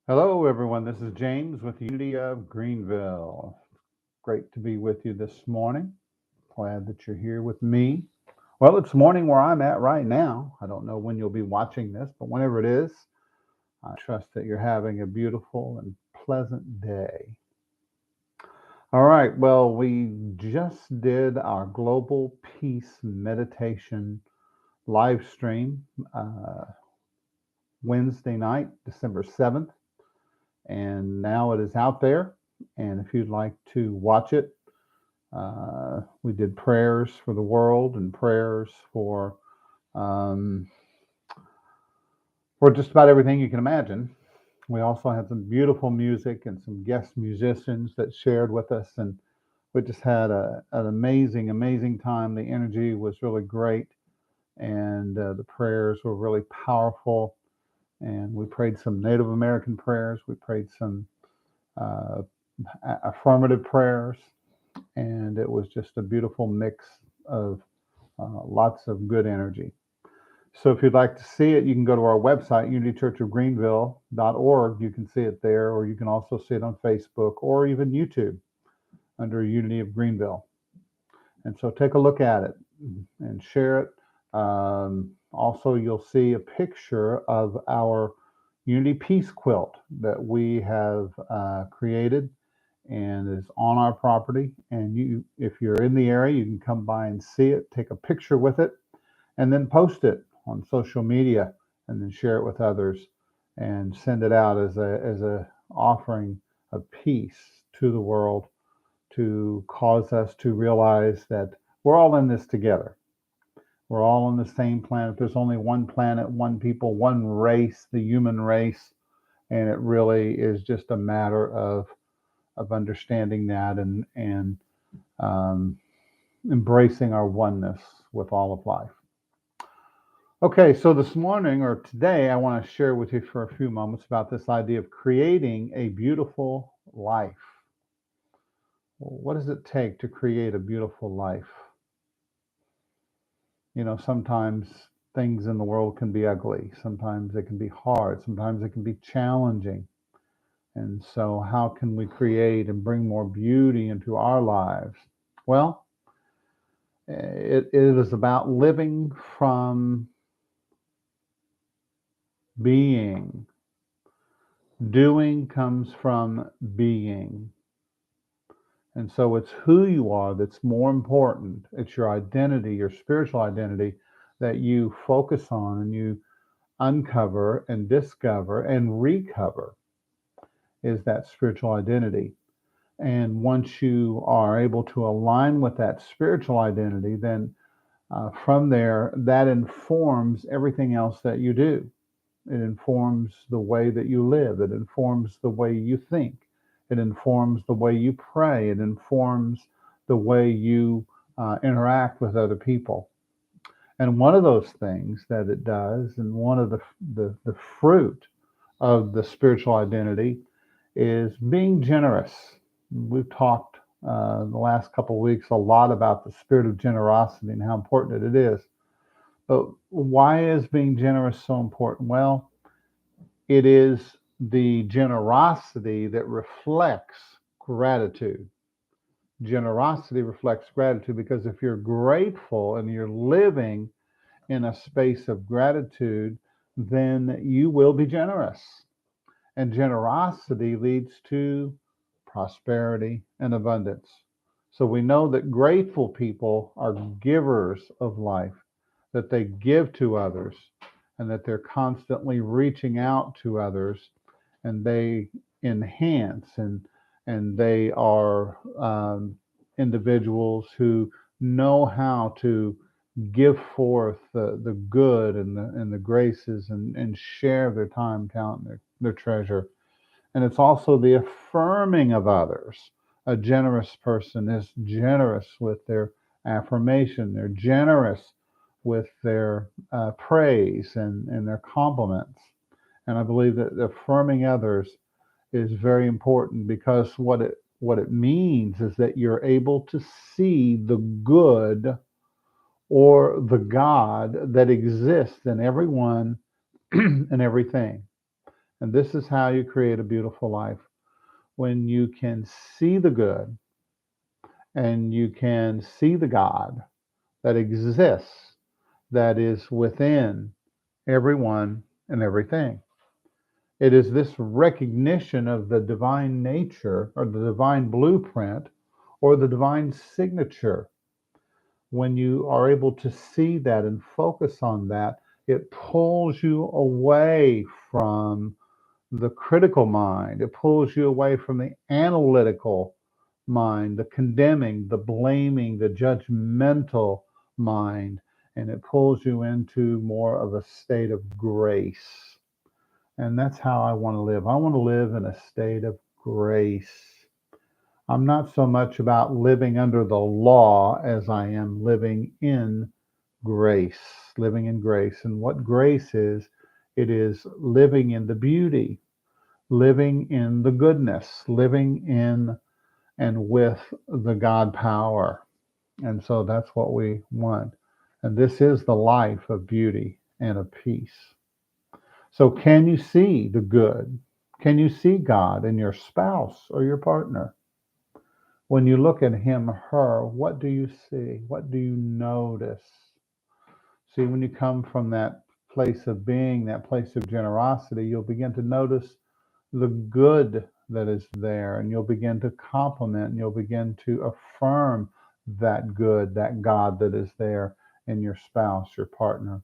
Hello, everyone. This is James with the Unity of Greenville. Great to be with you this morning. Glad that you're here with me. Well, it's morning where I'm at right now. I don't know when you'll be watching this, but whenever it is, I trust that you're having a beautiful and pleasant day. All right. Well, we just did our Global Peace Meditation live stream Wednesday night, December 7th. And now it is out there. And if you'd like to watch it, we did prayers for the world and prayers um, for just about everything you can imagine. We also had some beautiful music and some guest musicians that shared with us, and we just had an amazing, amazing time. The energy was really great, and the prayers were really powerful. And we prayed some Native American prayers. We prayed some uh, affirmative prayers, and it was just a beautiful mix of lots of good energy. So if you'd like to see it, you can go to our website, unitychurchofgreenville.org. You can see it there, or you can also see it on Facebook or even YouTube under Unity of Greenville. And so take a look at it and share it. Also, you'll see a picture of our Unity Peace Quilt that we have created and is on our property. And if you're in the area, you can come by and see it, take a picture with it, and then post it on social media, and then share it with others, and send it out as a offering of peace to the world, to cause us to realize that we're all in this together. We're all on the same planet. There's only one planet, one people, one race, the human race, and it really is just a matter of understanding that and um, embracing our oneness with all of life. Okay, so this morning or today, I want to share with you for a few moments about this idea of creating a beautiful life. Well, what does it take to create a beautiful life? You know, sometimes things in the world can be ugly. Sometimes it can be hard. Sometimes it can be challenging. And so, how can we create and bring more beauty into our lives? Well, it is about living from being. Doing comes from being. And so it's who you are that's more important. It's your identity, your spiritual identity that you focus on and you uncover and discover and recover is that spiritual identity. And once you are able to align with that spiritual identity, then from there, that informs everything else that you do. It informs the way that you live. It informs the way you think. It informs the way you pray. It informs the way you interact with other people. And one of those things that it does, and one of the fruit of the spiritual identity, is being generous. We've talked the last couple of weeks a lot about the spirit of generosity and how important it is. But why is being generous so important? Well, it is the generosity that reflects gratitude. Generosity reflects gratitude because if you're grateful and you're living in a space of gratitude, then you will be generous. And generosity leads to prosperity and abundance. So we know that grateful people are givers of life, that they give to others, and that they're constantly reaching out to others, and they enhance and they are individuals who know how to give forth the good and the graces and share their time, talent, their treasure. And it's also the affirming of others. A generous person is generous with their affirmation. They're generous with their praise and their compliments. And I believe that affirming others is very important because what it means is that you're able to see the good or the God that exists in everyone and everything. And this is how you create a beautiful life. When you can see the good and you can see the God that exists, that is within everyone and everything. It is this recognition of the divine nature or the divine blueprint or the divine signature. When you are able to see that and focus on that, it pulls you away from the critical mind. It pulls you away from the analytical mind, the condemning, the blaming, the judgmental mind, and it pulls you into more of a state of grace. And that's how I want to live. I want to live in a state of grace. I'm not so much about living under the law as I am living in grace, living in grace. And what grace is, it is living in the beauty, living in the goodness, living in and with the God power. And so that's what we want. And this is the life of beauty and of peace. So, can you see the good? Can you see God in your spouse or your partner? When you look at him or her, what do you see? What do you notice? See, when you come from that place of being, that place of generosity, you'll begin to notice the good that is there, and you'll begin to compliment and you'll begin to affirm that good, that God that is there in your spouse, your partner.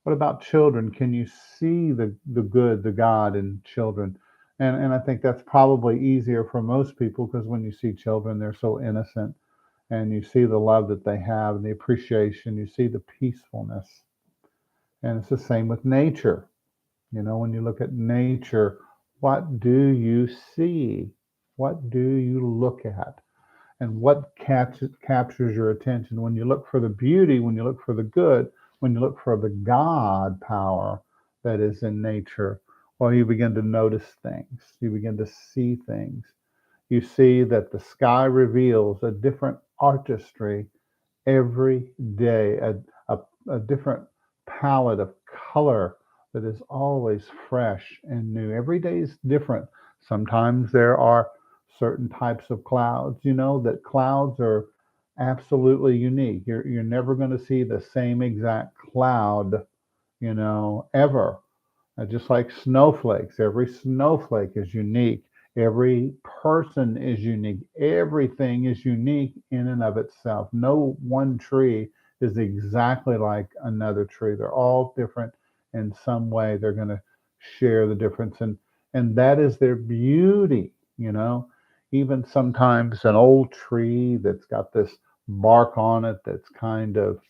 What about children? Can you see the good, the God in children? And I think that's probably easier for most people because when you see children, they're so innocent and you see the love that they have and the appreciation, you see the peacefulness. And it's the same with nature. You know, when you look at nature, what do you see? What do you look at? And what captures your attention? When you look for the beauty, when you look for the good, when you look for the God power that is in nature, well, you begin to notice things. You begin to see things. You see that the sky reveals a different artistry every day, a different palette of color that is always fresh and new. Every day is different. Sometimes there are certain types of clouds, you know, that clouds are absolutely unique. You're never going to see the same exact cloud, you know, ever. Just like snowflakes, every snowflake is unique. Every person is unique. Everything is unique in and of itself. No one tree is exactly like another tree. They're all different in some way. They're going to share the difference. And that is their beauty, you know. Even sometimes an old tree that's got this bark on it that's kind of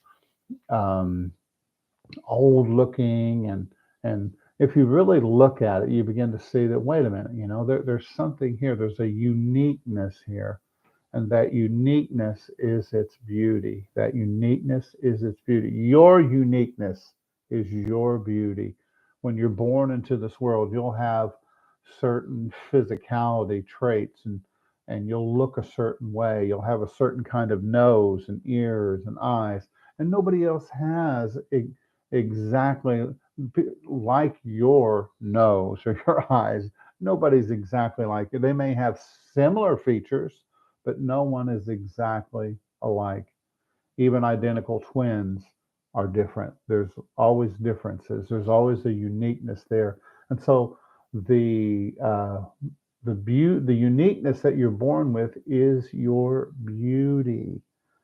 um, old looking and if you really look at it you begin to see that wait a minute, you know, there's something here, there's a uniqueness here, and that uniqueness is its beauty. That uniqueness is its beauty. Your uniqueness is your beauty. When you're born into this world you'll have certain physicality traits, and you'll look a certain way, you'll have a certain kind of nose and ears and eyes, and nobody else has exactly like your nose or your eyes. Nobody's exactly like you. They may have similar features, but no one is exactly alike. Even identical twins are different. There's always differences. There's always a uniqueness there. And so the uniqueness that you're born with is your beauty.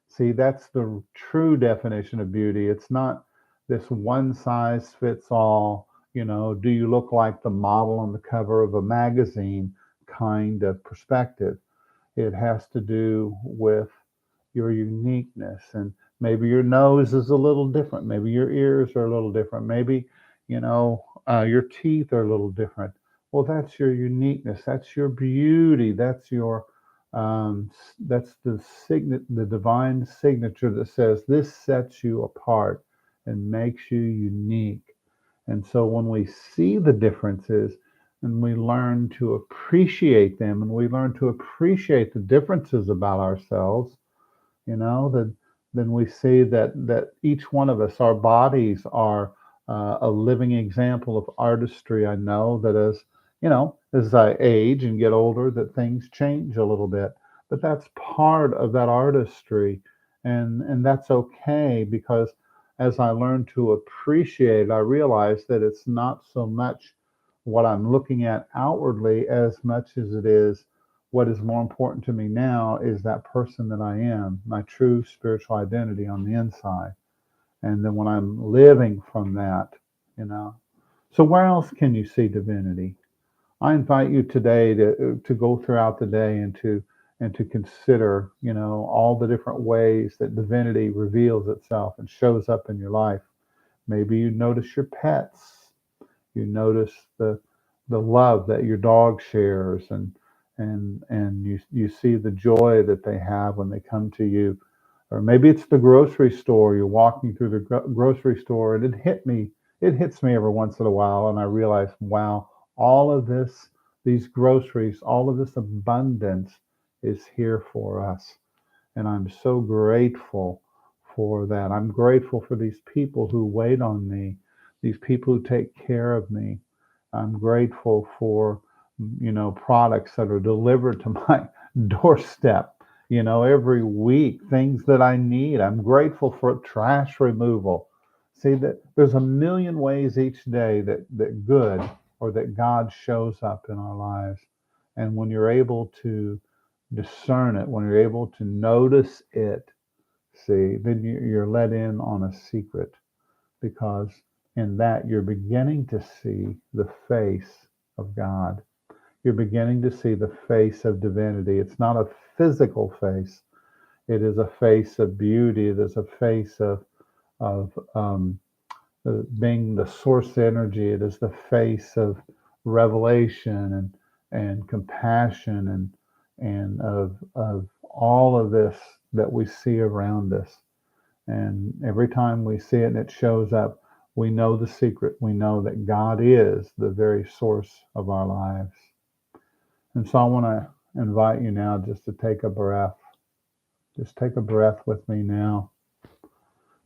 See, that's the true definition of beauty. It's not this one size fits all, you know, do you look like the model on the cover of a magazine kind of perspective. It has to do with your uniqueness. And maybe your nose is a little different. Maybe your ears are a little different. Maybe, you know, your teeth are a little different. Well, that's your uniqueness. That's your beauty. That's your that's the divine signature that says this sets you apart and makes you unique. And so when we see the differences and we learn to appreciate them and we learn to appreciate the differences about ourselves, you know, then we see that each one of us, our bodies are a living example of artistry. I know that as I age and get older, that things change a little bit, but that's part of that artistry, and that's okay because as I learn to appreciate it, I realize that it's not so much what I'm looking at outwardly as much as it is what is more important to me now is that person that I am, my true spiritual identity on the inside. And then when I'm living from that, you know. So where else can you see divinity? I invite you today to go throughout the day and to consider, all the different ways that divinity reveals itself and shows up in your life. Maybe you notice your pets. You notice the love that your dog shares, and you see the joy that they have when they come to you. Or maybe it's the grocery store. You're walking through the grocery store, and it hits me every once in a while, and I realize, wow, all of these groceries, all of this abundance is here for us. And I'm so grateful for that. I'm grateful for these people who wait on me, these people who take care of me. I'm grateful for, products that are delivered to my doorstep, every week, things that I need. I'm grateful for trash removal. See that there's a million ways each day that good or that God shows up in our lives. And when you're able to discern it, when you're able to notice it, see, then you're let in on a secret because in that you're beginning to see the face of God. You're beginning to see the face of divinity. It's not a physical face. It is a face of beauty. It is a face of being the source energy. It is the face of revelation and compassion and of all of this that we see around us. And every time we see it and it shows up, we know the secret. We know that God is the very source of our lives. And so I want to invite you now just to take a breath. Just take a breath with me now.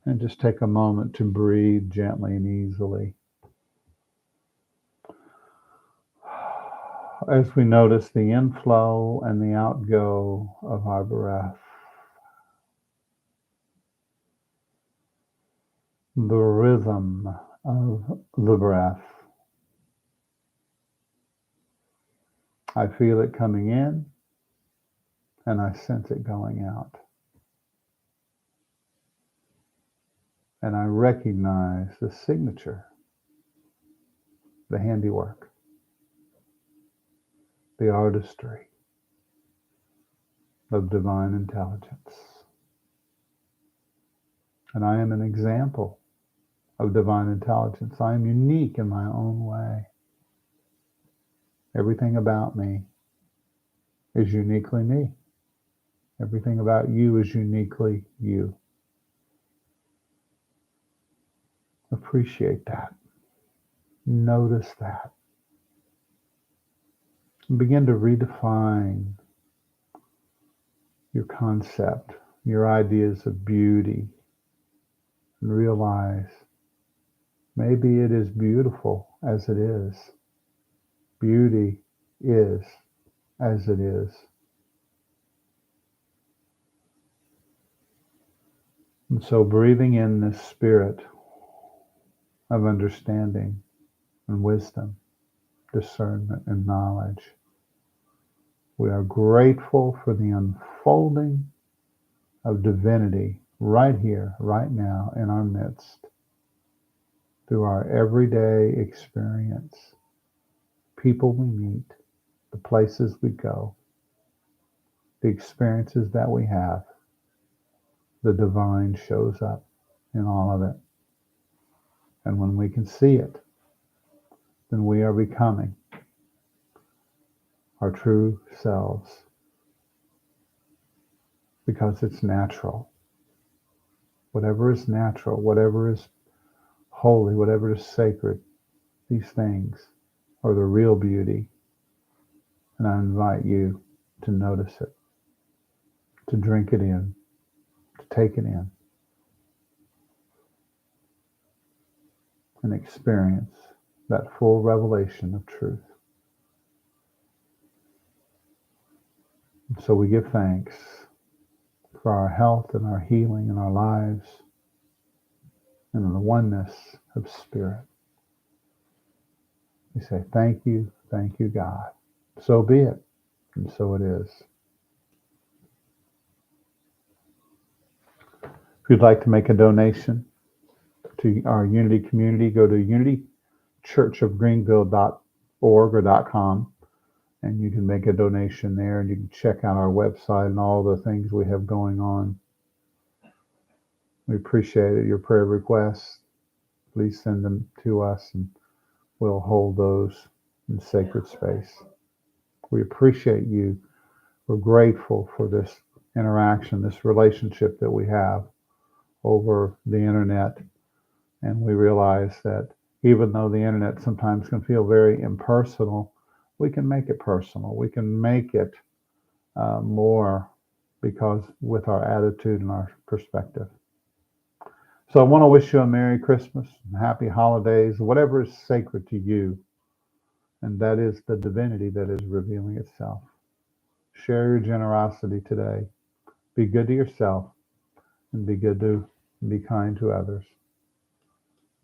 And just take a moment to breathe gently and easily. As we notice the inflow and the outgo of our breath, the rhythm of the breath. I feel it coming in and I sense it going out. And I recognize the signature, the handiwork, the artistry of divine intelligence. And I am an example of divine intelligence. I am unique in my own way. Everything about me is uniquely me. Everything about you is uniquely you. Appreciate that. Notice that. And begin to redefine your concept, your ideas of beauty, and realize maybe it is beautiful as it is. Beauty is as it is. And so breathing in this spirit of understanding and wisdom, discernment and knowledge, we are grateful for the unfolding of divinity right here, right now, in our midst, through our everyday experience, people we meet, the places we go, the experiences that we have. The divine shows up in all of it. And when we can see it, then we are becoming our true selves because it's natural. Whatever is natural, whatever is holy, whatever is sacred, these things are the real beauty. And I invite you to notice it, to drink it in, to take it in. and experience that full revelation of truth. And so we give thanks for our health and our healing and our lives and the oneness of spirit. We say, thank you, God. So be it, and so it is. If you'd like to make a donation to our Unity community, go to unitychurchofgreenville.org or .com, and you can make a donation there, and you can check out our website and all the things we have going on. We appreciate it. Your prayer requests, please send them to us, and we'll hold those in sacred space. We appreciate you. We're grateful for this interaction, this relationship that we have over the internet. And we realize that even though the internet sometimes can feel very impersonal, we can make it personal. We can make it more because with our attitude and our perspective. So I want to wish you a Merry Christmas and Happy Holidays, whatever is sacred to you. And that is the divinity that is revealing itself. Share your generosity today. Be good to yourself and be kind to others.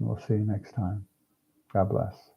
And we'll see you next time. God bless.